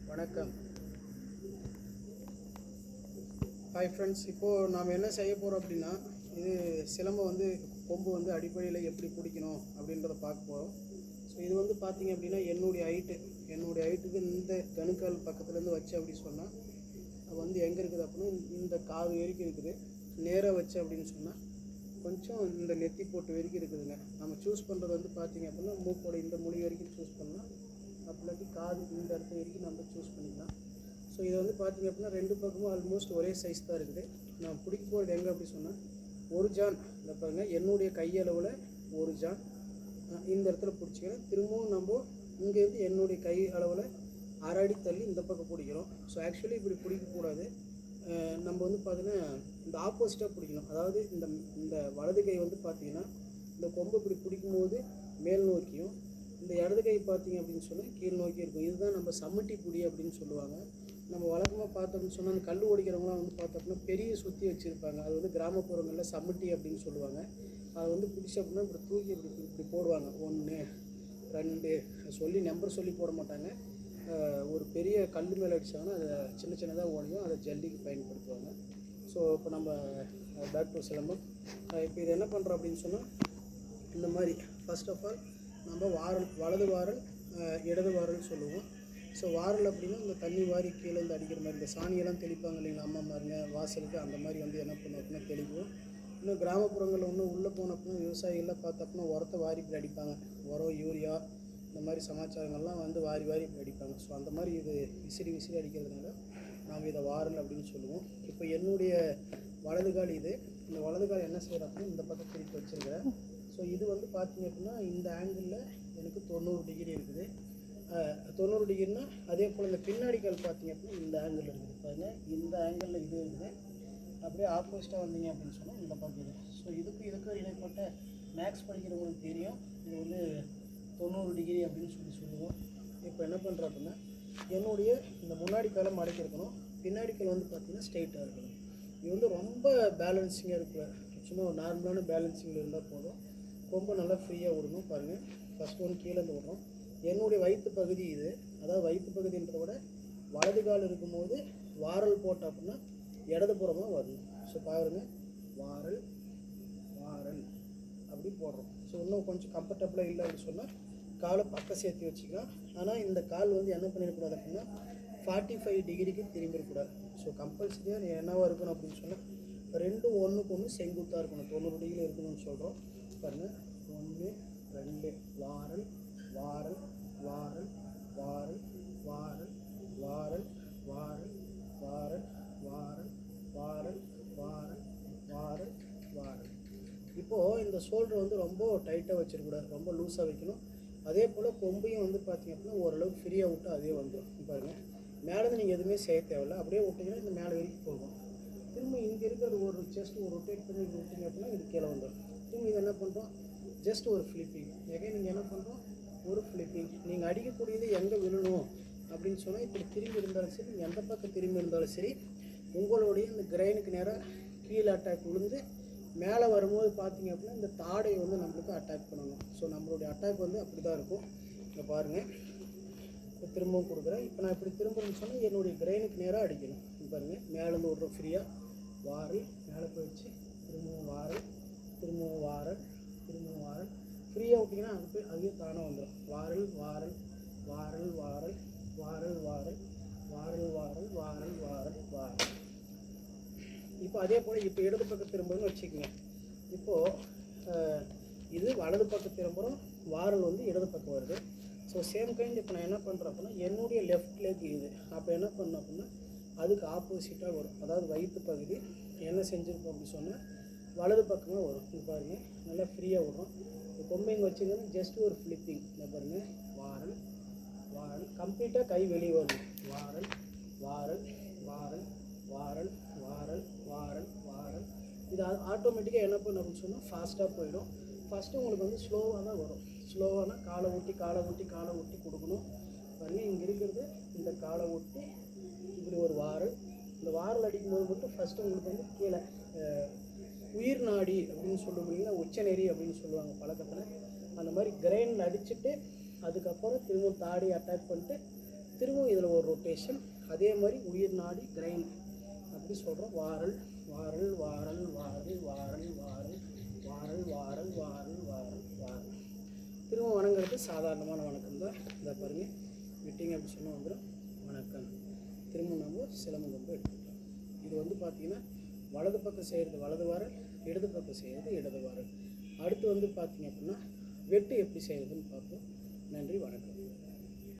வணக்கம். Hi friends. இப்போது நாம் என்ன செய்ய போகிறோம் அப்படின்னா, இது சிலம்பம் வந்து கொம்பு வந்து அடிப்படையில் எப்படி பிடிக்கணும் அப்படின்றத பார்க்க போகிறோம். ஸோ இது வந்து பார்த்திங்க அப்படின்னா என்னுடைய ஹைட்டுக்கு இந்த கணுக்கால் பக்கத்துலேருந்து வச்சு அப்படி சொன்னால் அது வந்து எங்கே இருக்குது அப்படின்னா இந்த காது வரைக்கும் இருக்குது. நேராக வச்சு அப்படின்னு சொன்னால் கொஞ்சம் இந்த நெத்தி போட்டு வரைக்கும் இருக்குதுங்க. நம்ம சூஸ் பண்ணுறது வந்து பார்த்திங்க அப்படின்னா மூக்கோட இந்த மொழி வரைக்கும் சூஸ் பண்ணலாம், அப்படின்னாட்டி காது இந்த இடத்து வரைக்கும் நம்ம சூஸ் பண்ணிக்கலாம். ஸோ இதை வந்து பார்த்திங்க அப்படின்னா ரெண்டு பக்கமும் ஆல்மோஸ்ட் ஒரே சைஸ் தான் இருக்குது. நான் பிடிக்க போகிறது எங்கே அப்படி சொன்னால் ஒரு ஜான் இந்த பாருங்கள், என்னுடைய கையளவில் ஒரு ஜான் இந்த இடத்துல பிடிச்சிக்கிறேன். திரும்பவும் நம்ம இங்கேருந்து என்னுடைய கை அளவில் அரை அடி தள்ளி இந்த பக்கம் பிடிக்கிறோம். ஸோ ஆக்சுவலி இப்படி பிடிக்கக்கூடாது. நம்ம வந்து பார்த்திங்கன்னா இந்த ஆப்போசிட்டாக பிடிக்கணும். அதாவது இந்த வலது கை வந்து பார்த்திங்கன்னா இந்த கொம்பு இப்படி பிடிக்கும்போது மேல் நோக்கியும், இந்த இடது கை பார்த்திங்க அப்படின்னு சொன்னால் கீழ் நோக்கி இருக்கும். இதுதான் நம்ம சம்மட்டி பிடி அப்படின்னு சொல்லுவாங்க. நம்ம வழக்கமாக பார்த்தோம்னு சொன்னால் அந்த கல் ஓடிக்கிறவங்களாம் வந்து பார்த்தோம்னா பெரிய சுற்றி வச்சுருப்பாங்க. அது வந்து கிராமப்புறங்களில் சம்மட்டி அப்படின்னு சொல்லுவாங்க. அதை வந்து பிடிச்சி அப்படின்னா இப்படி தூக்கி இப்படி போடுவாங்க. 1 2 சொல்லி நம்பர் சொல்லி போட மாட்டாங்க. ஒரு பெரிய கல் மேலே அடித்தாங்கன்னா அதை சின்னதாக ஓடியும் அதை ஜல்லிக்கு பயன்படுத்துவாங்க. ஸோ இப்போ நம்ம பேக் டு சிலம்பம். இப்போ இது என்ன பண்ணுறோம் அப்படின்னு சொன்னால் இந்த மாதிரி ஃபர்ஸ்ட் ஆஃப் ஆல் நம்ம வலது வாரல் இடது வாரல் சொல்லுவோம். ஸோ வாரல் அப்படின்னா இந்த தண்ணி வாரி கீழே வந்து அடிக்கிற மாதிரி இந்த சாணியெல்லாம் தெளிப்பாங்க இல்லைங்களா அம்மா மாருங்க வாசலுக்கு, அந்த மாதிரி வந்து என்ன பண்ணுவோம் அப்படின்னா தெளிப்போம். இன்னும் கிராமப்புறங்களில் ஒன்று உள்ளே போனப்போ விவசாயிகள்லாம் பார்த்தப்போனா உரத்தை வாரி இப்படி அடிப்பாங்க. உரம் யூரியா இந்த மாதிரி சமாச்சாரங்கள்லாம் வந்து வாரி இப்படி அடிப்பாங்க. ஸோ அந்த மாதிரி இது விசிறி அடிக்கிறதுனால நாம் இதை வாரல் அப்படின்னு சொல்லுவோம். இப்போ என்னுடைய வலது கால் இது. இந்த வலது கால் என்ன செய்கிறோம் அப்படின்னா இந்த பக்கம் திருப்பி வச்சுருக்கிறேன். ஸோ இது வந்து பார்த்திங்க அப்படின்னா இந்த ஆங்கிளில் எனக்கு 90 டிகிரி இருக்குது. 90 டிகிரினா அதே போல் இந்த பின்னாடி கால் பார்த்திங்க அப்படின்னா இந்த ஆங்கிள் இருக்குது பாருங்கள். இந்த ஆங்கிளில் இது இருக்குது. அப்படியே ஆப்போசிட்டாக வந்தீங்க அப்படின்னு சொன்னால் இந்த பக்கம் இது. ஸோ இதுக்கும் இடைப்பட்ட மேக்ஸ் படிக்கிறவங்களுக்கு தெரியும், இது வந்து 90 டிகிரி அப்படின்னு சொல்லுவோம். இப்போ என்ன பண்ணுறோம் அப்படின்னா என்னுடைய இந்த முன்னாடி காலை மடக்கி இருக்கணும், பின்னாடி கால் வந்து பார்த்திங்கன்னா ஸ்ட்ரைட்டாக இருக்கணும். இது வந்து ரொம்ப பேலன்சிங்காக இருக்கக்கூடாது. சும்மா ஒரு நார்மலான பேலன்சிங்கில் இருந்தால் போதும். ரொம்ப நல்லா ஃப்ரீயாக விடணும். பாருங்கள், ஃபஸ்ட் ஒன் கீழேருந்து விடுறோம். என்னுடைய வயிற்று பகுதி இது. அதாவது வயிற்று பகுதின்றத விட வலது கால் இருக்கும்போது வாரல் போட்டோம் அப்படின்னா இடதுபுறமாக வரணும். ஸோ பாருங்கள், வாரல் அப்படி போடுறோம். ஸோ இன்னும் கொஞ்சம் கம்ஃபர்டபுளாக இல்லை அப்படின்னு சொன்னால் காலை பக்கம் சேர்த்து வச்சுக்கலாம். ஆனால் இந்த கால் வந்து என்ன பண்ணிடக்கூடாது அப்படின்னா 45 டிகிரிக்கு திரும்பிடக்கூடாது. ஸோ கம்பல்சரியாக என்னவாக இருக்கணும் அப்படின்னு சொன்னால் ரெண்டும் ஒன்றுக்கு ஒன்று செங்குத்தாக இருக்கணும். 90 டிகிரி இருக்கணும்னு சொல்கிறோம். பாருங்கள், 1 2 வாரல் வாரல் வாரல் வாரல் வாரல் வாரல் வாரல் வாரல் வாரல் வாரல் வாரல் வாரல் வாரல். இப்போது இந்த ஷோல்டர் வந்து ரொம்ப டைட்டாக வச்சிடக்கூடாது, ரொம்ப லூஸாக வைக்கணும். அதே போல் கொம்பையும் வந்து பார்த்திங்க அப்படின்னா ஓரளவுக்கு ஃப்ரீயாக விட்டு அதே வந்துடும். பாருங்கள், மேலேருந்து நீங்கள் எதுவுமே செய்ய தேவையில்லை. அப்படியே விட்டிங்கன்னா இந்த மேலே வரைக்கும் போகும். திரும்ப இங்கே இருக்கிறது ஒரு செஸ்ட் ஒரு ரொட்டேட் பண்ணி விட்டிங்க அப்படின்னா இது கீழே வந்துடும். திரும்ப இது என்ன பண்ணுறோம், ஜஸ்ட் ஒரு ஃப்ளிப்பிங். நீங்கள் என்ன பண்ணுறோம், ஒரு ஃப்ளிப்பிங். நீங்கள் அடிக்கக்கூடியது எங்கே விழணும் அப்படின்னு சொன்னால் இப்படி திரும்பி இருந்தாலும் சரி, நீங்கள் எந்த பக்கம் திரும்பி இருந்தாலும் சரி, உங்களுடைய இந்த கிரைனுக்கு நேராக கீழே அட்டாக் விழுந்து மேலே வரும்போது பார்த்திங்க அப்படின்னா இந்த தாடை வந்து நம்மளுக்கு அட்டாக் பண்ணணும். ஸோ நம்மளுடைய அட்டாக் வந்து அப்படி தான் இருக்கும். இப்போ பாருங்கள், இப்போ திரும்பவும் கொடுக்குறேன். இப்போ நான் இப்படி திரும்பணும்னு சொன்னால் என்னுடைய கிரைனுக்கு நேராக அடிக்கணும். பாருங்கள், மேலேருந்து விட்றோம் ஃப்ரீயாக, வாரல் மேலே போயிடுச்சு, திரும்பவும் வாரல் திரும்பவும் வாரல் திரும்பவும் வாரல். ஃப்ரீயாக விட்டிங்கன்னா அதுவே தானே வந்துடும். வாரல் வாரல் வாரல் வாரல் வாரல் வாரல் வாரல் வாரல் வாரல் வாரல் வாரல். இப்போ அதே போல் இப்போ இடது பக்கம் திரும்புன்னு வச்சுக்கோங்க. இப்போது இது வலது பக்கம் திரும்புகிறோம், வாரல் வந்து இடது பக்கம் வருது. ஸோ சேம் கைண்ட் இப்போ நான் என்ன பண்ணுறேன் அப்படின்னா என்னுடைய லெஃப்ட் லெக் இது. அப்போ என்ன பண்ணேன் அப்படின்னா அதுக்கு ஆப்போசிட்டாக வரும். அதாவது வயிற்று பகுதி என்ன செஞ்சுருக்கோம் அப்படின்னு சொன்னால் வலது பக்கமாக வரும். இது பாருங்கள், நல்லா ஃப்ரீயாக விடுறோம். கொம்பைங்க வச்சுங்கன்னா ஜஸ்ட் ஒரு ஃப்ளிப்பிங். இந்த பாருங்கள், வாரல் வாரல் கம்ப்ளீட்டாக கை வெளியே வரும். வாரல் வாரல் வாரல் வாரல் வாரல் வாரல் வாரல். இது ஆட்டோமேட்டிக்காக என்ன பண்ணும் அப்படின்னு சொன்னால் ஃபாஸ்ட்டாக போயிடும். ஃபஸ்ட்டு உங்களுக்கு வந்து ஸ்லோவாக தான் வரும். ஸ்லோவானா காலை ஊட்டி கொடுக்கணும். பாருங்கள், இங்கே இருக்கிறது இந்த காலை ஊட்டி இப்படி ஒரு வாரல். இந்த வாரல் அடிக்கும்போது மட்டும் ஃபஸ்ட்டு உங்களுக்கு வந்து கீழே உயிர் நாடி அப்படின்னு சொல்ல முடியுங்களா, உச்சநெறி அப்படின்னு சொல்லுவாங்க பழக்கத்தில். அந்த மாதிரி கிரைனில் அடிச்சுட்டு அதுக்கப்புறம் திரும்பவும் தாடி அட்டாச் பண்ணிட்டு திரும்பவும் இதில் ஒரு ரொட்டேஷன். அதே மாதிரி உயிர் நாடி கிரைண்ட் அப்படி சொல்கிறோம். வாரல் வாரல் வாரல் வாரல் வாரல் வாரல் வாரல் வாரல் வாரல் வாரல் வாரல். திரும்ப வணங்குறது சாதாரணமான வணக்கம் தான். இதை பாருங்கள், விட்டிங்க அப்படி சொன்னால் வந்துடும் வணக்கம். திரும்ப நம்ம சிலம்பம் கொம்பு எடுத்துக்கலாம். இது வந்து பார்த்திங்கன்னா வலது பக்கம் செய்கிறது வலது வாரல், இடது பக்கம் செய்கிறது இடது வாரல். அடுத்து வந்து பார்த்திங்க அப்படின்னா வெட்டு எப்படி செய்கிறதுன்னு பார்ப்போம். நன்றி, வணக்கம்.